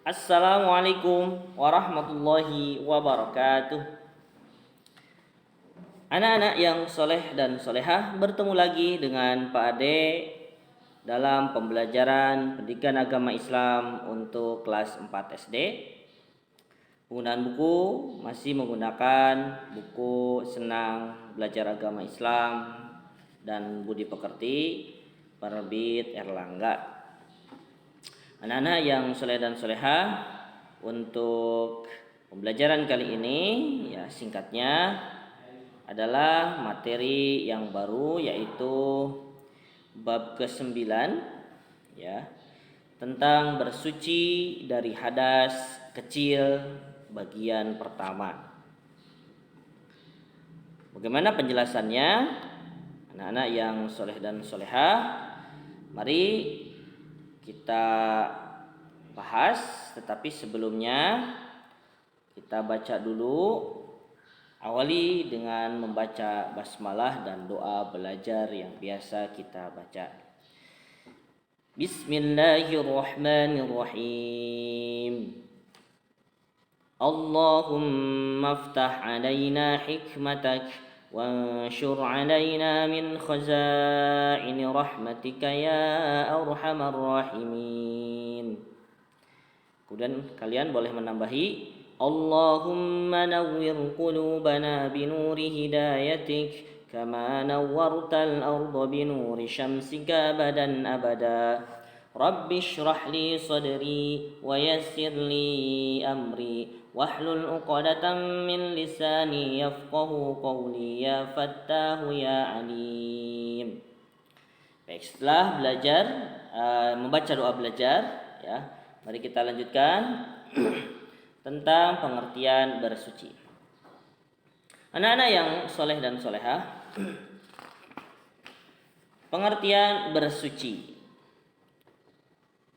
Assalamualaikum warahmatullahi wabarakatuh. Anak-anak yang soleh dan solehah, bertemu lagi dengan Pak Ade dalam pembelajaran pendidikan agama Islam untuk kelas 4 SD. Penggunaan buku masih menggunakan buku Senang Belajar Agama Islam dan Budi Pekerti penerbit Erlangga. Anak-anak yang soleh dan solehah, untuk pembelajaran kali ini ya singkatnya adalah materi yang baru, yaitu bab ke-9 ya, tentang bersuci dari hadas kecil bagian pertama. Bagaimana penjelasannya? Anak-anak yang soleh dan solehah, mari kita bahas, tetapi sebelumnya kita baca dulu. Awali dengan membaca basmalah dan doa belajar yang biasa kita baca. Bismillahirrahmanirrahim. Allahumma aftah alaina hikmatak وانشر علينا من خزائن رحمتك يا أرحم الراحمين. Kemudian kalian boleh menambahi Allahumma nawwir qulubana binuri hidayatik kama nawwartal arda binuri syamsika abadan abada. Rabbi shrah li sadri wa yassir li amri wahlul 'uqdatam min lisani yafqahu qawli ya fattahu ya alim. Baik, setelah belajar membaca doa belajar ya, mari kita lanjutkan tentang pengertian bersuci. Anak-anak yang soleh dan solehah, pengertian bersuci.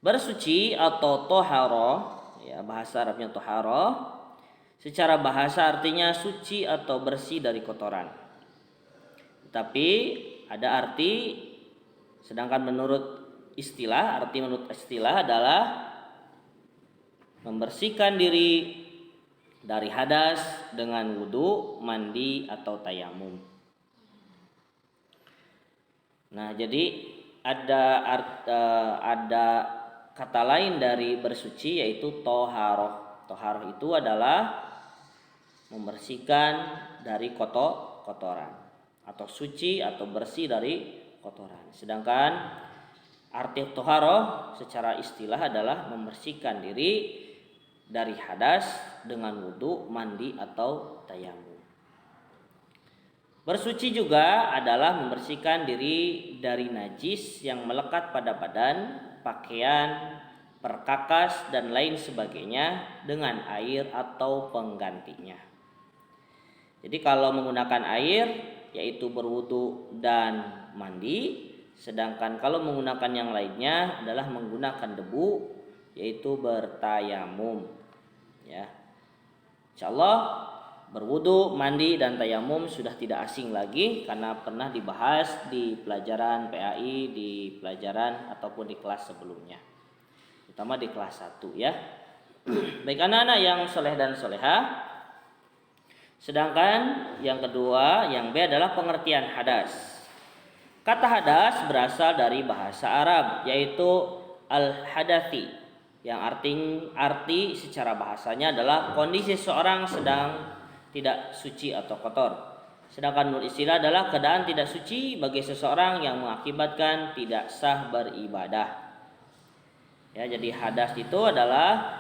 Bersuci atau toharo, ya bahasa Arabnya toharo, secara bahasa artinya suci atau bersih dari kotoran. Tapi ada arti, sedangkan menurut istilah adalah membersihkan diri dari hadas dengan wudu, mandi atau tayamum. Nah, jadi ada kata lain dari bersuci, yaitu toharoh. Toharoh itu adalah membersihkan dari kotoran, atau suci atau bersih dari kotoran. Sedangkan arti toharoh secara istilah adalah membersihkan diri dari hadas dengan wudu, mandi atau tayamum. Bersuci juga adalah membersihkan diri dari najis yang melekat pada badan, pakaian, perkakas dan lain sebagainya dengan air atau penggantinya. Jadi kalau menggunakan air yaitu berwudu dan mandi, sedangkan kalau menggunakan yang lainnya adalah menggunakan debu yaitu bertayamum. Ya. Insyaallah berwudu, mandi dan tayamum sudah tidak asing lagi karena pernah dibahas di pelajaran PAI, di pelajaran ataupun di kelas sebelumnya, terutama di kelas 1 ya. Baik anak-anak yang soleh dan solehah, sedangkan yang kedua, yang B adalah pengertian hadas. Kata hadas berasal dari bahasa Arab, yaitu al-hadathi, yang arti secara bahasanya adalah kondisi seorang sedang tidak suci atau kotor. Sedangkan menurut istilah adalah keadaan tidak suci bagi seseorang yang mengakibatkan tidak sah beribadah. Ya, jadi hadas itu adalah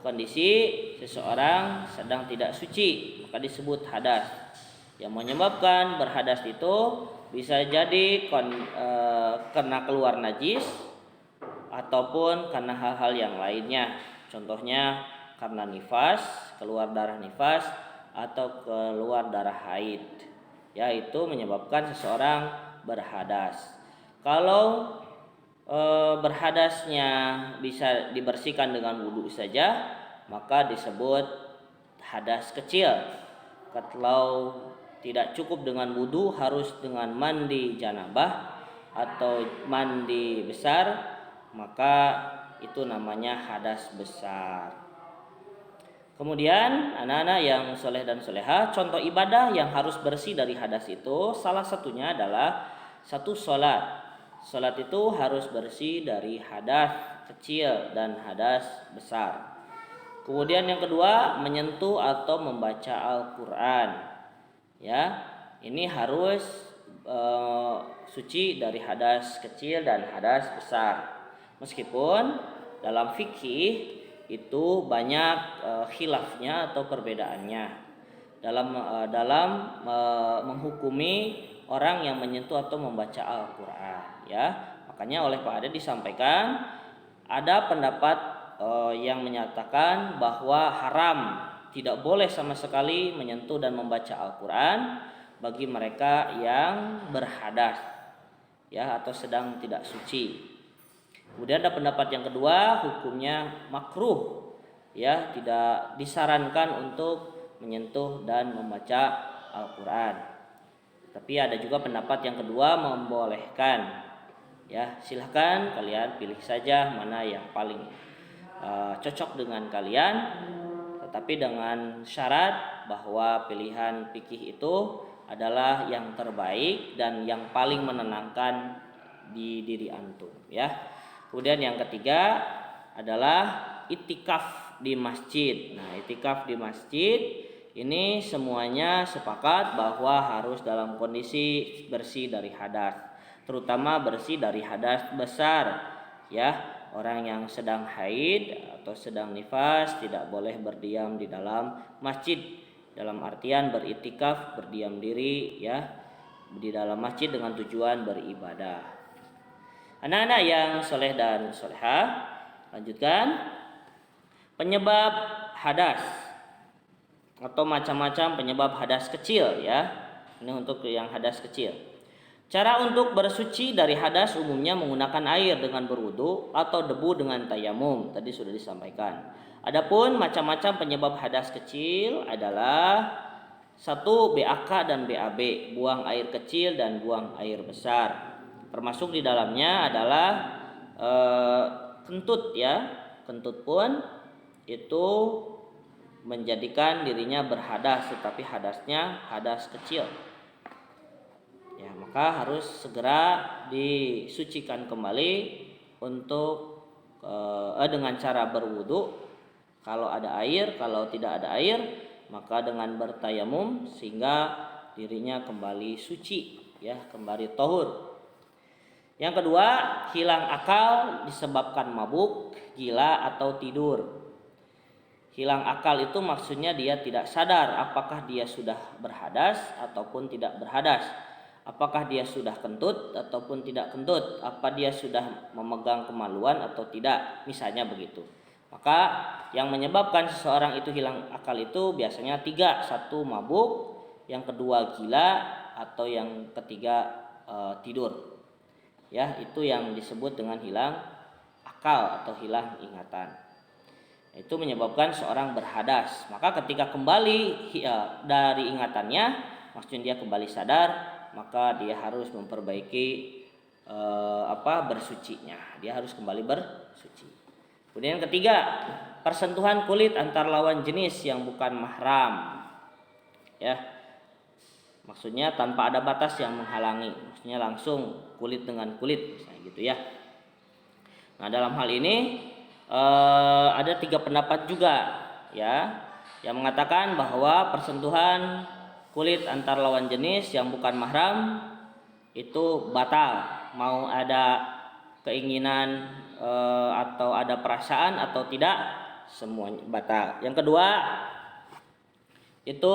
kondisi seseorang sedang tidak suci, maka disebut hadas. Yang menyebabkan berhadas itu bisa jadi karena keluar najis ataupun karena hal-hal yang lainnya. Contohnya karena nifas, keluar darah nifas, atau keluar darah haid, yaitu menyebabkan seseorang berhadas. Kalau berhadasnya bisa dibersihkan dengan wudu saja, maka disebut hadas kecil. Kalau tidak cukup dengan wudu, harus dengan mandi janabah atau mandi besar, maka itu namanya hadas besar. Kemudian anak-anak yang soleh dan soleha, contoh ibadah yang harus bersih dari hadas itu salah satunya adalah satu sholat. Sholat itu harus bersih dari hadas kecil dan hadas besar. Kemudian yang kedua, menyentuh atau membaca Al-Quran. Ya, ini harus suci dari hadas kecil dan hadas besar. Meskipun dalam fikih itu banyak khilafnya atau perbedaannya dalam menghukumi orang yang menyentuh atau membaca Al-Quran, ya. Makanya oleh Pak Ade disampaikan ada pendapat yang menyatakan bahwa haram, tidak boleh sama sekali menyentuh dan membaca Al-Quran bagi mereka yang berhadas, ya, atau sedang tidak suci. Kemudian ada pendapat yang kedua, hukumnya makruh, ya, tidak disarankan untuk menyentuh dan membaca Al-Quran. Tapi ada juga pendapat yang kedua membolehkan, ya. Silahkan kalian pilih saja mana yang paling cocok dengan kalian, tetapi dengan syarat bahwa pilihan fikih itu adalah yang terbaik dan yang paling menenangkan di diri antum, ya. Kemudian yang ketiga adalah itikaf di masjid. Nah, itikaf di masjid ini semuanya sepakat bahwa harus dalam kondisi bersih dari hadas, terutama bersih dari hadas besar, ya. Orang yang sedang haid atau sedang nifas tidak boleh berdiam di dalam masjid, dalam artian beritikaf, berdiam diri, ya, di dalam masjid dengan tujuan beribadah. Anak-anak yang soleh dan soleha, lanjutkan. Penyebab hadas atau macam-macam penyebab hadas kecil, ya. Ini untuk yang hadas kecil. Cara untuk bersuci dari hadas umumnya menggunakan air dengan berwudu atau debu dengan tayamum. Tadi sudah disampaikan. Adapun macam-macam penyebab hadas kecil adalah 1. BAK dan BAB, buang air kecil dan buang air besar. Termasuk di dalamnya adalah kentut, ya. Kentut pun itu menjadikan dirinya berhadas, tetapi hadasnya hadas kecil, ya. Maka harus segera disucikan kembali untuk dengan cara berwudu kalau ada air. Kalau tidak ada air, maka dengan bertayamum sehingga dirinya kembali suci, ya, kembali tahur. Yang kedua, hilang akal disebabkan mabuk, gila atau tidur. Hilang akal itu maksudnya dia tidak sadar apakah dia sudah berhadas ataupun tidak berhadas, apakah dia sudah kentut ataupun tidak kentut, apa dia sudah memegang kemaluan atau tidak, misalnya begitu. Maka yang menyebabkan seseorang itu hilang akal itu biasanya 3. 1, mabuk, yang kedua gila, atau yang ketiga tidur. Ya, itu yang disebut dengan hilang akal atau hilang ingatan. Itu menyebabkan seorang berhadas. Maka ketika kembali dari ingatannya, maksudnya dia kembali sadar, maka dia harus memperbaiki bersucinya. Dia harus kembali bersuci. Kemudian yang ketiga, persentuhan kulit antar lawan jenis yang bukan mahram, ya. Maksudnya tanpa ada batas yang menghalangi, maksudnya langsung kulit dengan kulit, misalnya gitu, ya. Nah, dalam hal ini ada 3 pendapat juga, ya, yang mengatakan bahwa persentuhan kulit antar lawan jenis yang bukan mahram itu batal, mau ada keinginan atau ada perasaan atau tidak, semuanya batal. Yang kedua itu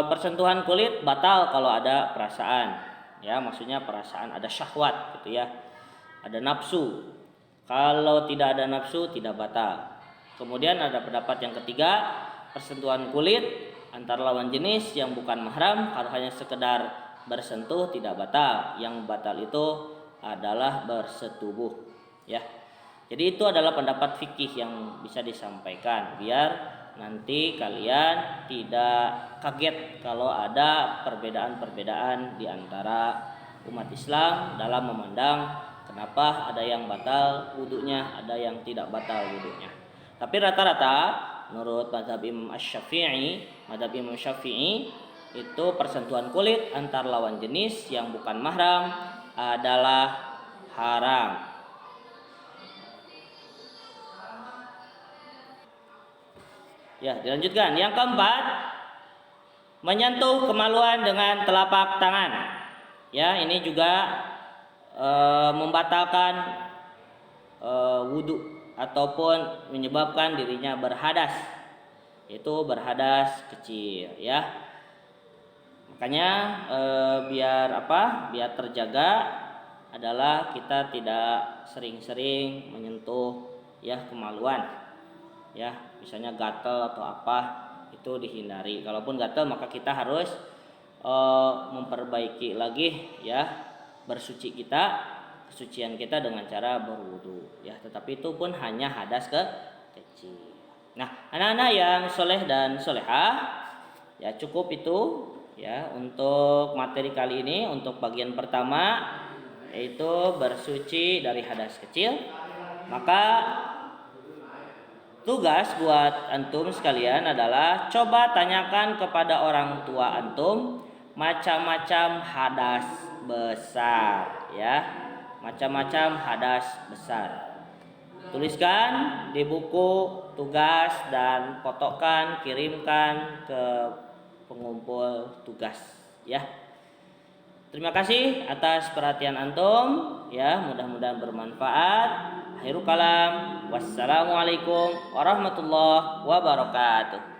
persentuhan kulit batal kalau ada perasaan, ya, maksudnya perasaan ada syahwat gitu, ya, ada nafsu. Kalau tidak ada nafsu tidak batal. Kemudian ada pendapat yang ketiga, persentuhan kulit antar lawan jenis yang bukan mahram kalau hanya sekedar bersentuh tidak batal. Yang batal itu adalah bersetubuh, ya. Jadi itu adalah pendapat fikih yang bisa disampaikan biar nanti kalian tidak kaget kalau ada perbedaan-perbedaan di antara umat Islam dalam memandang Kenapa ada yang batal wudunya, ada yang tidak batal wudunya. Tapi rata-rata menurut mazhab Imam Syafi'i itu persentuhan kulit antar lawan jenis yang bukan mahram adalah haram. Ya, dilanjutkan. Yang keempat, menyentuh kemaluan dengan telapak tangan. Ya, ini juga membatalkan wudu ataupun menyebabkan dirinya berhadas, yaitu berhadas kecil, ya. Makanya biar terjaga adalah kita tidak sering-sering menyentuh ya kemaluan, ya, misalnya gatal atau apa itu dihindari. Kalaupun gatal maka kita harus memperbaiki lagi ya kesucian kita dengan cara berwudu, ya. Tetapi itu pun hanya hadas kecil. Nah, anak-anak yang soleh dan solehah, ya cukup itu ya untuk materi kali ini. Untuk bagian pertama yaitu bersuci dari hadas kecil. Maka tugas buat antum sekalian adalah coba tanyakan kepada orang tua antum macam-macam hadas besar, ya. Macam-macam hadas besar. Tuliskan di buku tugas dan fotokan, kirimkan ke pengumpul tugas, ya. Terima kasih atas perhatian antum, ya, mudah-mudahan bermanfaat. Akhirul kalam, wassalamualaikum warahmatullahi wabarakatuh.